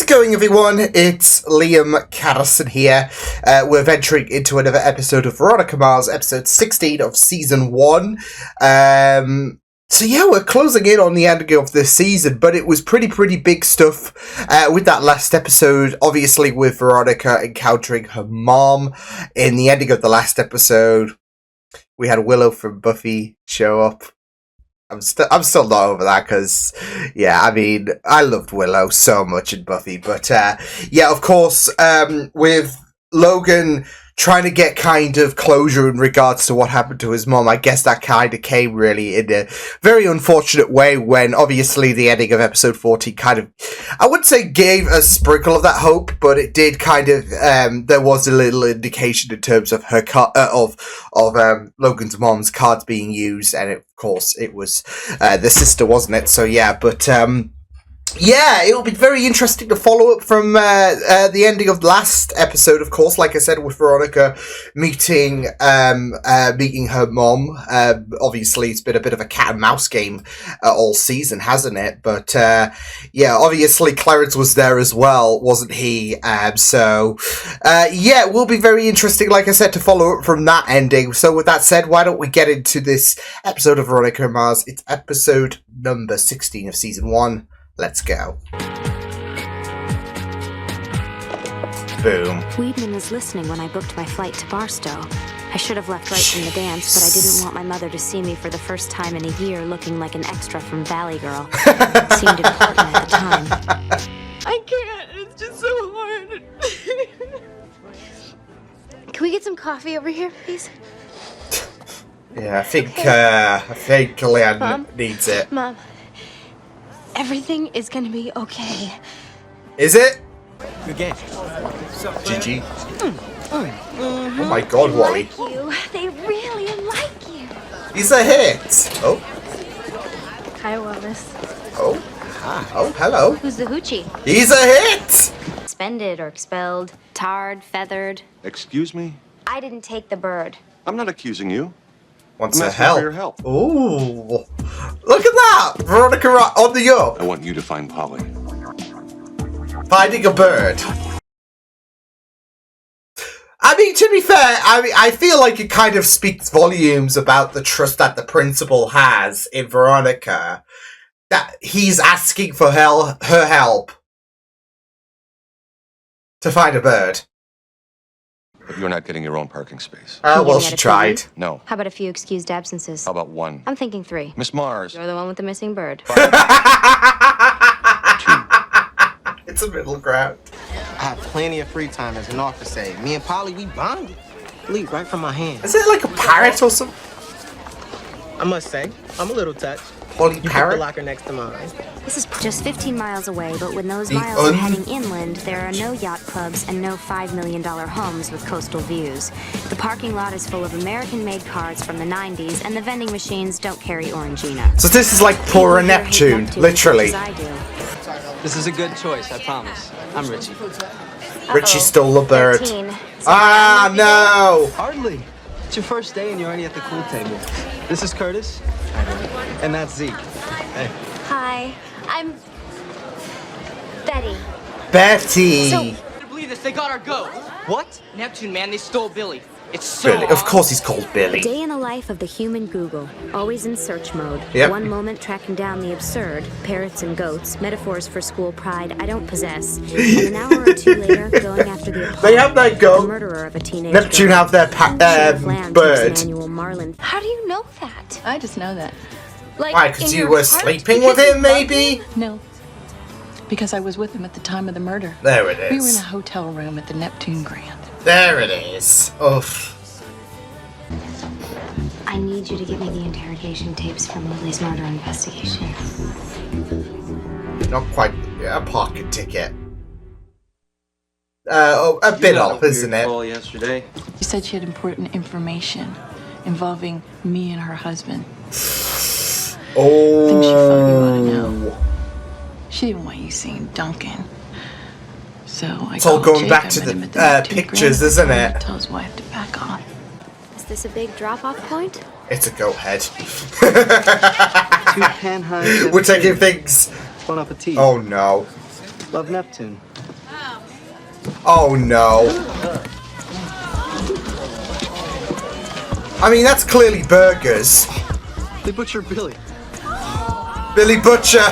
going, everyone? It's Liam Carrison here. We're venturing into another episode of Veronica Mars, episode 16 of season 1. So yeah, we're closing in on the ending of this season, but it was pretty big stuff with that last episode. Obviously, with Veronica encountering her mom in the ending of the last episode. We had Willow from Buffy show up. I'm still not over that because, yeah, I mean, I loved Willow so much in Buffy, but yeah, of course, with Logan trying to get kind of closure in regards to what happened to his mom, I guess that kind of came really in a very unfortunate way when obviously the ending of episode 40 kind of, I wouldn't say gave a sprinkle of that hope, but it did kind of, there was a little indication in terms of her Logan's mom's cards being used, and of course it was the sister, wasn't it? So yeah, but yeah, it'll be very interesting to follow up from the ending of the last episode, of course, like I said, with Veronica meeting her mom. Obviously, it's been a bit of a cat and mouse game all season, hasn't it? But yeah, obviously, Clarence was there as well, wasn't he? So yeah, it will be very interesting, like I said, to follow up from that ending. So with that said, why don't we get into this episode of Veronica Mars? It's episode number 16 of season 1. Let's go. Boom. Weedman was listening when I booked my flight to Barstow. I should have left right from the dance, but I didn't want my mother to see me for the first time in a year looking like an extra from Valley Girl. It seemed important at the time. I can't. It's just so hard. Can we get some coffee over here, please? Yeah, I think Leanne Mom? needs it. Mom, everything is gonna be okay. Is it? Good game. GG. Oh my god, Wally. Like you. They really like you. He's a hit. Oh. Hi, Wallace. Oh. Hi. Oh, hello. Who's the hoochie? He's a hit! Suspended or expelled, tarred, feathered. Excuse me? I didn't take the bird. I'm not accusing you. Wants I'm her asking for your help. help. Ooh. Look at that! Veronica on the up. I want you to find Polly. Finding a bird. I mean, to be fair, I feel like it kind of speaks volumes about the trust that the principal has in Veronica. That he's asking for her help to find a bird. But you're not getting your own parking space. Oh, well, You she get a tried. TV? No. How about a few excused absences? How about one? I'm thinking 3. Miss Mars. You're the one with the missing bird. It's a middle ground. I have plenty of free time as an office aide. Me and Polly, we bonded. Leap right from my hand. Is it like a parrot or something? I must say, I'm a little touched. Polly You put the parrot? locker next to mine. This is just 15 miles away, but when those The miles are heading inland, there are no yacht clubs and no $5 million homes with coastal views. The parking lot is full of American-made cars from the 90s, and the vending machines don't carry Orangina. So this is like Poorer Neptune, literally. As I do. This is a good choice, I promise. I'm Richie. Richie stole the bird. 13. Ah, no! Hardly. It's your first day and you're already at the cool table. This is Curtis. And that's Zeke. Hey. Hi, I'm Betty. Betty! So- I can't believe this. They got our goat. What? Neptune, man, they stole Billy. It's so Billy. Of course he's called Billy. Day in the life of the human Google, always in search mode. Yep. One moment tracking down the absurd, parrots and goats, metaphors for school pride I don't possess. And an hour or two later, going after the They have that the goat. murderer of a teenage Neptune girl. have their Sheriff Lamb bird. takes an annual Marlin. How do you know that? I just know that. Like, Why, because in you your were heart? sleeping Because with you him, love maybe? No. Because I was with him at the time of the murder. There it We were in is. a hotel room at the Neptune Grand. There it is. Oof. I need you to give me the interrogation tapes from Lily's murder investigation. Not quite a parking ticket. A bit off, isn't it? Call yesterday. She said she had important information involving me and her husband. Oh. Things she thought you ought to know. She didn't want you seeing Duncan. So I It's all called going back Jacob to and the, him at Neptune pictures, Grand isn't to it? Tell his wife to back off. Is this a big drop-off point? It's a go-ahead. 2 Panheim. We're taking things. Bon appetit. Oh no. Love Neptune. Oh no. I mean, that's clearly burgers. They butchered Billy. Billy Butcher.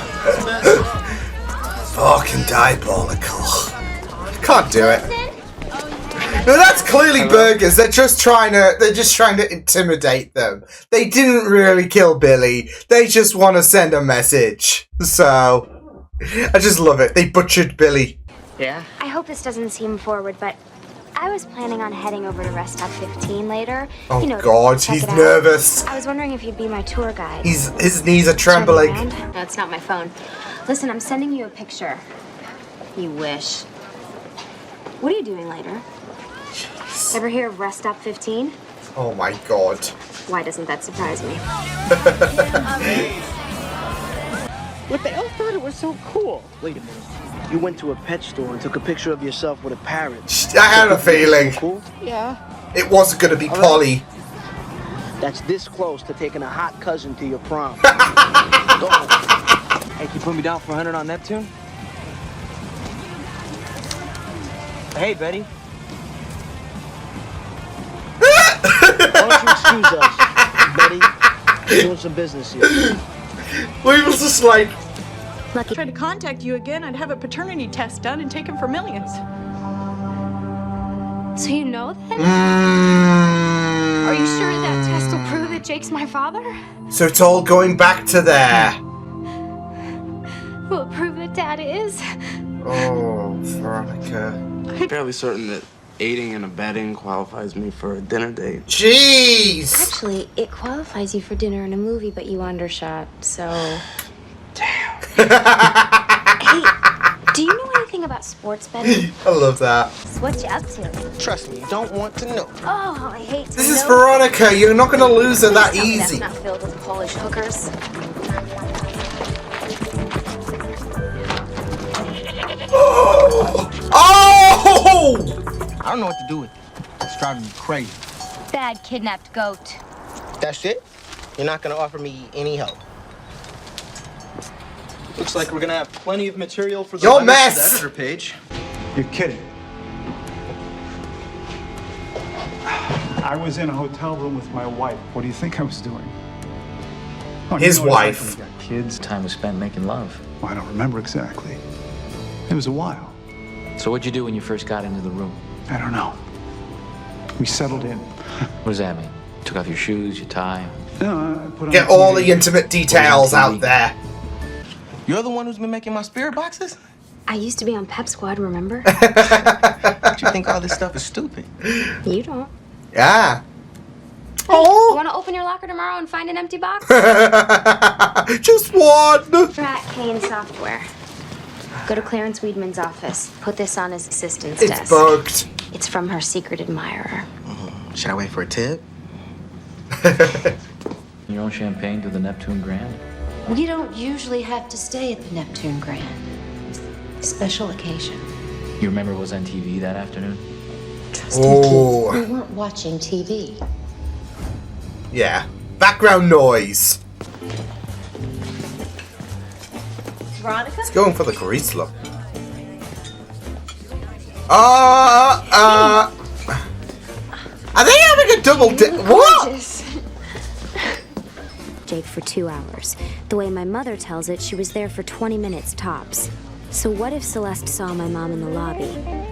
Fucking diabolical. Can't do it. No, that's clearly burgers. They're just trying to intimidate them. They didn't really kill Billy. They just want to send a message. So, I just love it. They butchered Billy. Yeah? I hope this doesn't seem forward, but I was planning on heading over to Rest Stop 15 later. Oh you know, God, check he's it out. nervous. I was wondering if you'd be my tour guide. His knees are trembling. No, it's not my phone. Listen, I'm sending you a picture. You wish. What are you doing later? Jeez. Ever hear of Rest Stop 15? Oh my God. Why doesn't that surprise me? What the hell thought it was so cool? Wait a minute. You went to a pet store and took a picture of yourself with a parrot. I had a feeling. Cool? Yeah. It wasn't gonna be Polly. That's this close to taking a hot cousin to your prom. Go home. Hey, can you put me down for 100 on Neptune? Hey, Betty. Why don't you excuse us, Betty? We're doing some business here. We was just like, Lucky. Try to contact you again, I'd have a paternity test done and take him for millions. So you know then? mm. Are you sure that test will prove that Jake's my father? So it's all going back to there. Will it prove that Dad is? Oh, Veronica. I'm fairly certain that aiding and abetting qualifies me for a dinner date. Jeez! Actually, it qualifies you for dinner and a movie, but you undershot, so... Damn. Hey, do you know anything about sports betting? I love that. So what you up to? Trust me, you don't want to know. Oh, I hate to This is know. Veronica. You're not gonna lose her that Please tell me easy. That's not filled with Polish hookers. Oh! Oh! I don't know what to do with it. It's driving me crazy. Bad kidnapped goat. That's it? You're not gonna offer me any help? Looks like we're gonna have plenty of material for the Your letters to the mess. editor page. You're kidding. I was in a hotel room with my wife. What do you think I was doing? Oh, His you know what it's wife. like when you got kids. Time was spent making love. Well, I don't remember exactly. It was a while. So what'd you do when you first got into the room? I don't know. We settled in. What does that mean? Took off your shoes, your tie? I put on Get the all TV. the intimate details out there. You're the one who's been making my spirit boxes? I used to be on Pep Squad, remember? Don't you think all this stuff is stupid? You don't. Yeah. You Oh! want to open your locker tomorrow and find an empty box? Just one! Track Kane software. Go to Clarence Weedman's office. Put this on his assistant's It's desk. bugged. It's from her secret admirer. Should I wait for a tip? Your own champagne to the Neptune Grand? We don't usually have to stay at the Neptune Grand. Special occasion. You remember what was on TV that afternoon? Trust me, Oh. kid. We weren't watching TV. Yeah. Background noise. Veronica? It's going for the grease look. Are they having a double dip? What? Jake for 2 hours. The way my mother tells it, she was there for 20 minutes tops. So what if Celeste saw my mom in the lobby?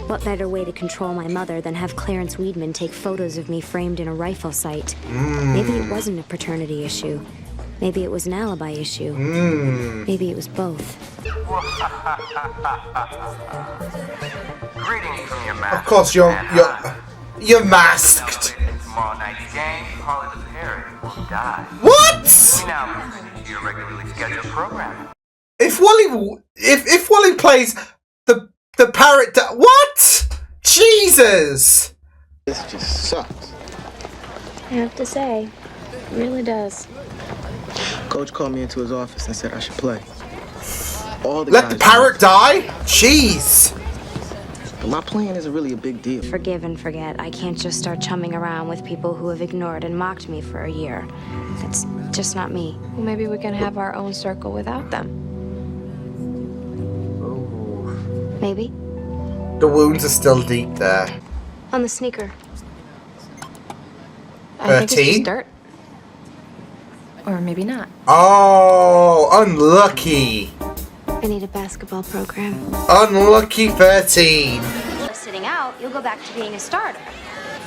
What better way to control my mother than have Clarence Weedman take photos of me framed in a rifle sight? Maybe it wasn't a paternity issue. Maybe it was an alibi issue. Maybe it was both. Greetings from your Of master. course, you're masked. Tomorrow night's game, Holly the Parrot dies. What? We now proceed to your regularly scheduled program. If Wally plays the parrot, what? Jesus! This just sucks. I have to say, it really does. Coach called me into his office and said I should play. All the Let the guys parrot die? Jeez! But my plan isn't really a big deal. Forgive and forget. I can't just start chumming around with people who have ignored and mocked me for a year. That's just not me. Well, maybe we can have our own circle without them. Maybe. The wounds are still deep there. On the sneaker. I think it's 13? just dirt. Or maybe not. Oh, unlucky. I need a basketball program. Unlucky 13. Sitting out, you'll go back to being a starter.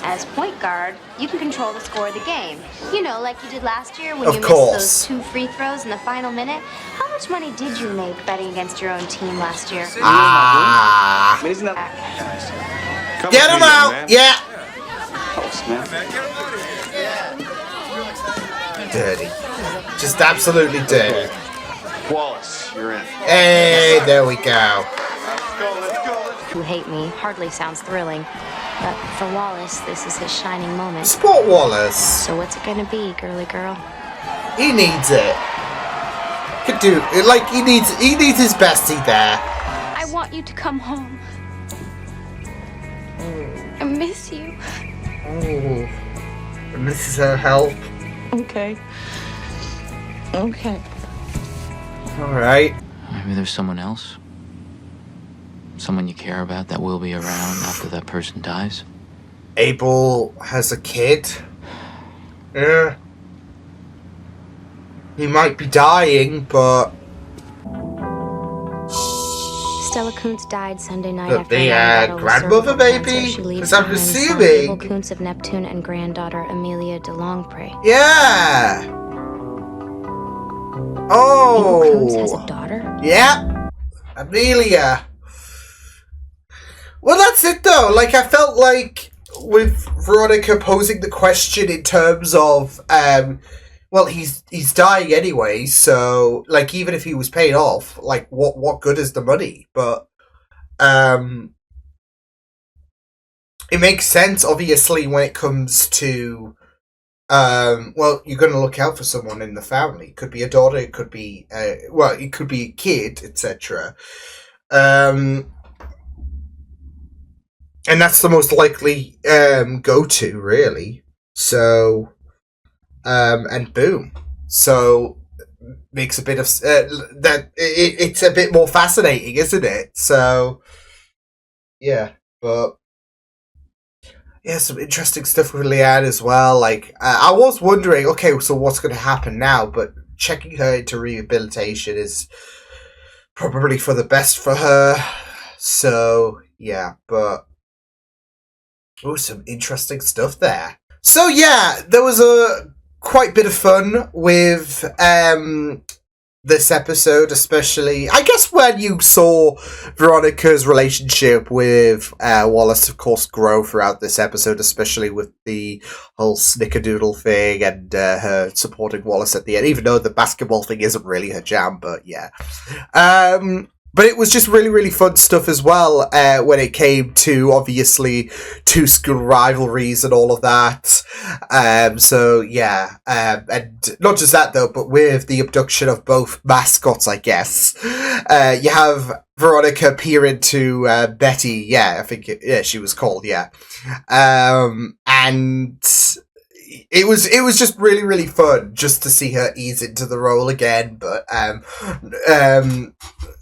As point guard, you can control the score of the game. You know, like you did last year when Of you course. missed those 2 free throws in the final minute. How much money did you make betting against your own team last year? Ah. Man, isn't that... Get him out! Yeah! Close, man. Dirty. Just absolutely dirty. Wallace, you're in. Hey, there we go. Who hate me hardly sounds thrilling. But for Wallace, this is his shining moment. Sport Wallace. So what's it gonna be, girly girl? He needs it. Could do like he needs his bestie there. I want you to come home. I miss you. Oh, and this is her help. Okay. Okay. All right. Maybe there's someone else. Someone you care about that will be around after that person dies. Abel has a kid. Yeah. He might be dying, but Stella Kuntz died Sunday night But after the, a long battle with grandmother, cervical cancer. baby? She leaves 'Cause I'm behind son assuming- Abel Kuntz of Neptune and granddaughter Amelia de Longpre. yeah. Abel Kuntz has Oh. a daughter? Yeah. Amelia. Well, that's it though. Like, I felt like with Veronica posing the question in terms of, well, he's dying anyway, so like even if he was paid off, like what good is the money? But it makes sense, obviously, when it comes to well, you're going to look out for someone in the family. It could be a daughter, it could be well, it could be a kid, etc. And that's the most likely go-to, really. So, and boom. So, makes a bit of it's a bit more fascinating, isn't it? So, yeah, but yeah, some interesting stuff with Leanne as well. Like, I was wondering, okay, so what's going to happen now? But checking her into rehabilitation is probably for the best for her. So, yeah, but oh, some interesting stuff there. So yeah, there was a quite bit of fun with this episode, especially I guess when you saw Veronica's relationship with Wallace, of course, grow throughout this episode, especially with the whole snickerdoodle thing and her supporting Wallace at the end, even though the basketball thing isn't really her jam, but yeah. But it was just really, really fun stuff as well when it came to, obviously, two school rivalries and all of that. So, yeah. And not just that, though, but with the abduction of both mascots, I guess. You have Veronica peer into Betty. Yeah, I think she was called, yeah. And it was just really, really fun just to see her ease into the role again. But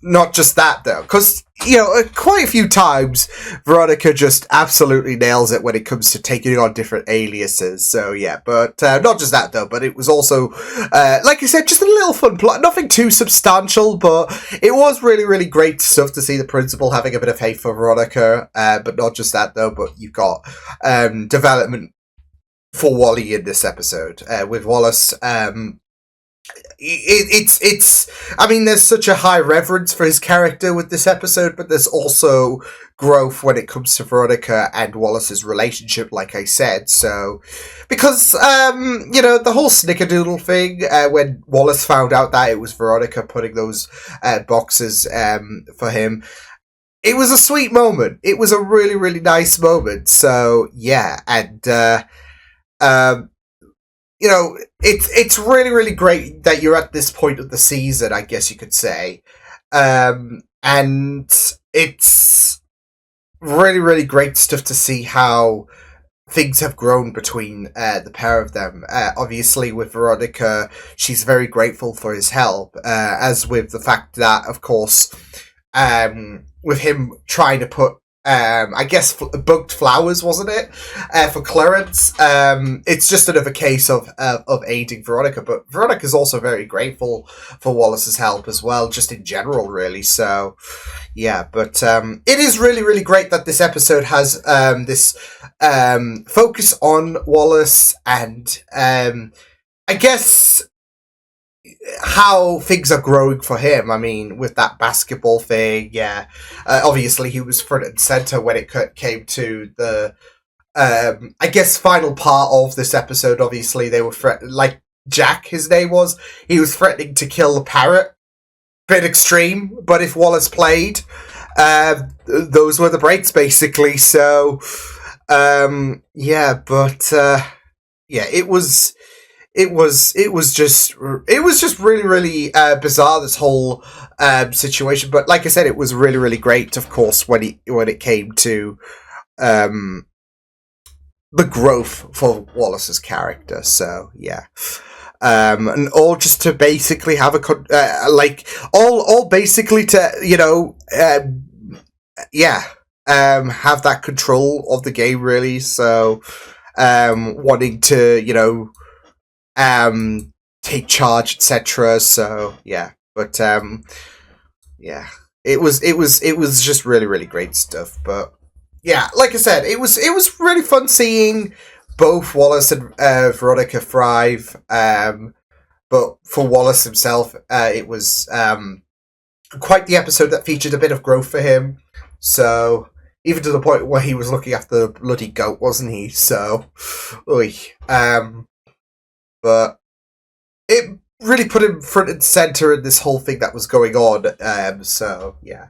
not just that, though, because, you know, quite a few times Veronica just absolutely nails it when it comes to taking on different aliases. So, yeah, but not just that, though, but it was also, like I said, just a little fun plot. Nothing too substantial, but it was really, really great stuff to see the principal having a bit of hate for Veronica. But not just that, though, but you've got development for Wally in this episode with Wallace. It's I mean, there's such a high reverence for his character with this episode, but there's also growth when it comes to Veronica and Wallace's relationship, like I said. So, because you know, the whole snickerdoodle thing, when Wallace found out that it was Veronica putting those boxes for him, it was a sweet moment. It was a really, really nice moment. So yeah, and you know, it's really, really great that you're at this point of the season, I guess you could say. And it's really, really great stuff to see how things have grown between the pair of them. Obviously, with Veronica, she's very grateful for his help, as with the fact that, of course, with him trying to put I guess bugged flowers, wasn't it? For Clarence. It's just another case of aiding Veronica, but Veronica's also very grateful for Wallace's help as well, just in general, really. So, yeah, but it is really, really great that this episode has this focus on Wallace and I guess how things are growing for him. I mean, with that basketball thing, yeah. Obviously, he was front and center when it came to the, I guess, final part of this episode. Obviously, they were like Jack, his name was. He was threatening to kill the parrot. Bit extreme, but if Wallace played, those were the breaks basically. So, yeah, but yeah, it was just really, really bizarre, this whole situation. But like I said, it was really, really great, of course, when it came to the growth for Wallace's character. So yeah. And all just to basically have all basically to, have that control of the game, really. So, wanting to, take charge, etc. So yeah, but yeah, it was just really, really great stuff. But yeah, like I said, it was really fun seeing both Wallace and Veronica thrive. But for Wallace himself, it was quite the episode that featured a bit of growth for him. So even to the point where he was looking after the bloody goat, wasn't he? So, but it really put him front and center in this whole thing that was going on. So yeah.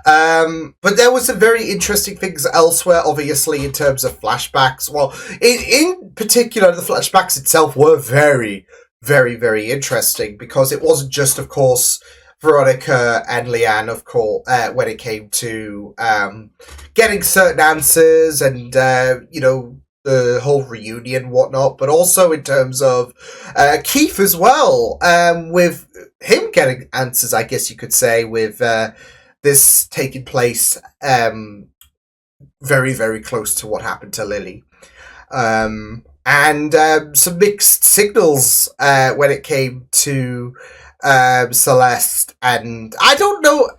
But there were some very interesting things elsewhere, obviously, in terms of flashbacks. Well, in particular, the flashbacks itself were very, very, very interesting, because it wasn't just, of course, Veronica and Leanne, of course, when it came to getting certain answers and, the whole reunion and whatnot, but also in terms of Keith as well, with him getting answers, I guess you could say, with this taking place very, very close to what happened to Lily. And some mixed signals when it came to Celeste, and I don't know,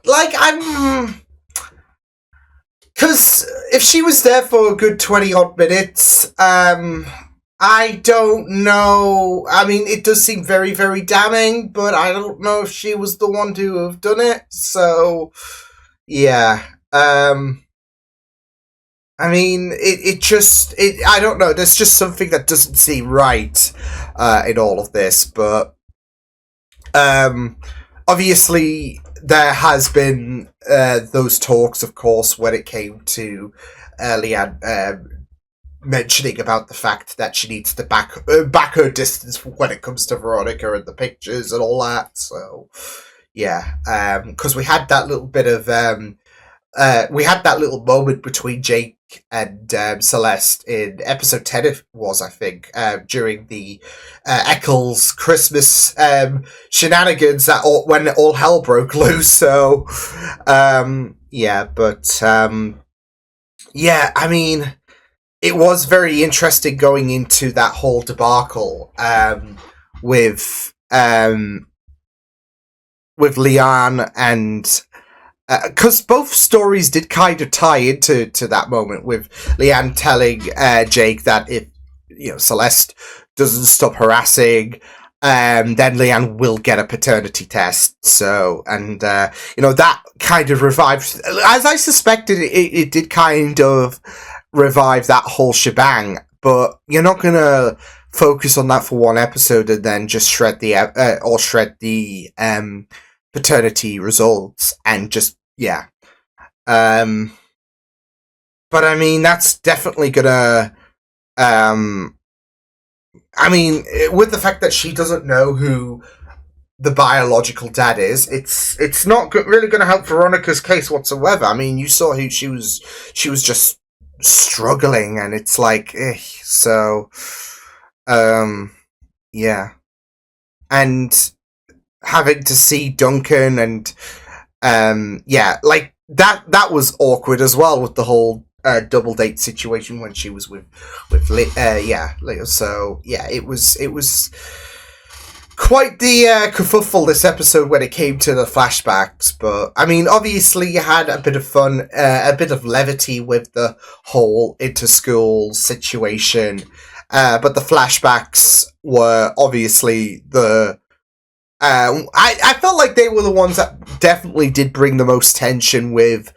because if she was there for a good 20-odd minutes, I don't know. I mean, it does seem very, very damning, but I don't know if she was the one to have done it. So, yeah. I mean, I don't know. There's just something that doesn't seem right in all of this, but obviously there has been those talks, of course, when it came to Leanne mentioning about the fact that she needs to back her distance when it comes to Veronica and the pictures and all that. So, yeah, because we had that little bit of we had that little moment between Jake and Celeste in episode 10, it was, I think, during the Eccles Christmas shenanigans when all hell broke loose. So, yeah, but yeah, I mean, it was very interesting going into that whole debacle with Leanne and. Because both stories did kind of tie into that moment, with Leanne telling Jake that if Celeste doesn't stop harassing, then Leanne will get a paternity test. So, and that kind of revived, as I suspected, it did kind of revive that whole shebang. But you're not gonna focus on that for one episode and then just shred the paternity results and just but I mean, that's definitely gonna I mean, with the fact that she doesn't know who the biological dad is, it's not really gonna help Veronica's case whatsoever. I mean, you saw who she was just struggling, and it's like, so yeah, and having to see Duncan and that was awkward as well with the whole double date situation when she was with Leo. So yeah, it was quite the kerfuffle this episode when it came to the flashbacks. But I mean, obviously you had a bit of fun, a bit of levity with the whole inter-school situation. But the flashbacks were obviously the I felt like they were the ones that definitely did bring the most tension with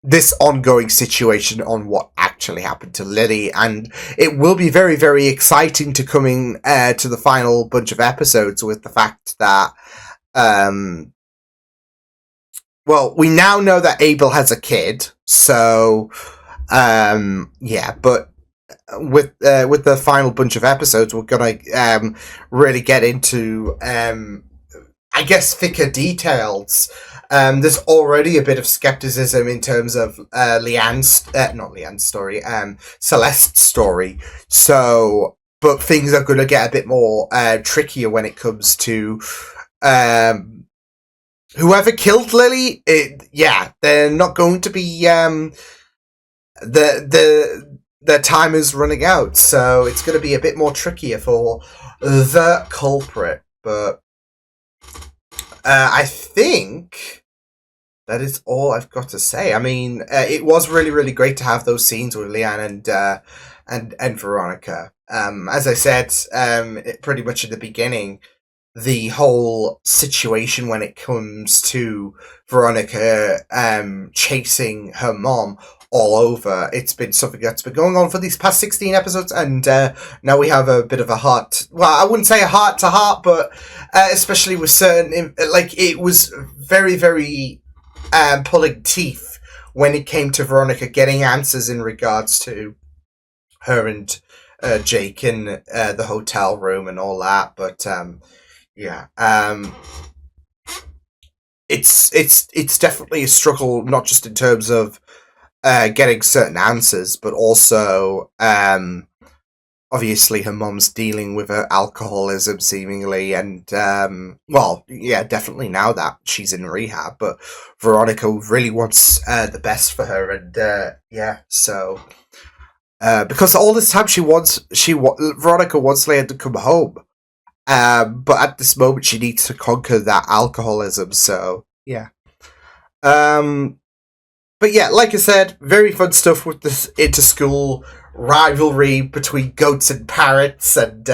this ongoing situation on what actually happened to Lily, and it will be very, very exciting to coming to the final bunch of episodes with the fact that well, we now know that Abel has a kid, so yeah, but with the final bunch of episodes, we're gonna really get into I guess thicker details. There's already a bit of skepticism in terms of Celeste's story. So, but things are going to get a bit more trickier when it comes to whoever killed Lily. They're not going to be the time is running out, so it's going to be a bit more trickier for the culprit. But I think that is all I've got to say. I mean, it was really, really great to have those scenes with Leanne and Veronica. As I said, pretty much at the beginning, the whole situation when it comes to Veronica chasing her mom all over. It's been something that's been going on for these past 16 episodes, and now we have a bit of a heart. Well, I wouldn't say a heart to heart, but especially with certain, like, it was very, very pulling teeth when it came to Veronica getting answers in regards to her and Jake in the hotel room and all that. But yeah, it's definitely a struggle, not just in terms of getting certain answers, but also obviously her mom's dealing with her alcoholism seemingly, and well, yeah, definitely now that she's in rehab, but Veronica really wants the best for her, and yeah, so because all this time Veronica wants Leia to come home, but at this moment she needs to conquer that alcoholism, so yeah. But yeah, like I said, very fun stuff with this inter-school rivalry between goats and parrots, and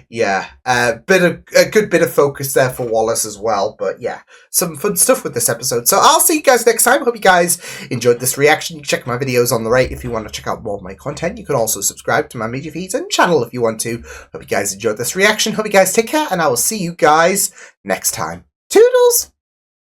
yeah, a good bit of focus there for Wallace as well. But yeah, some fun stuff with this episode. So I'll see you guys next time. Hope you guys enjoyed this reaction. You can check my videos on the right if you want to check out more of my content. You can also subscribe to my media feeds and channel if you want to. Hope you guys enjoyed this reaction. Hope you guys take care, and I will see you guys next time. Toodles!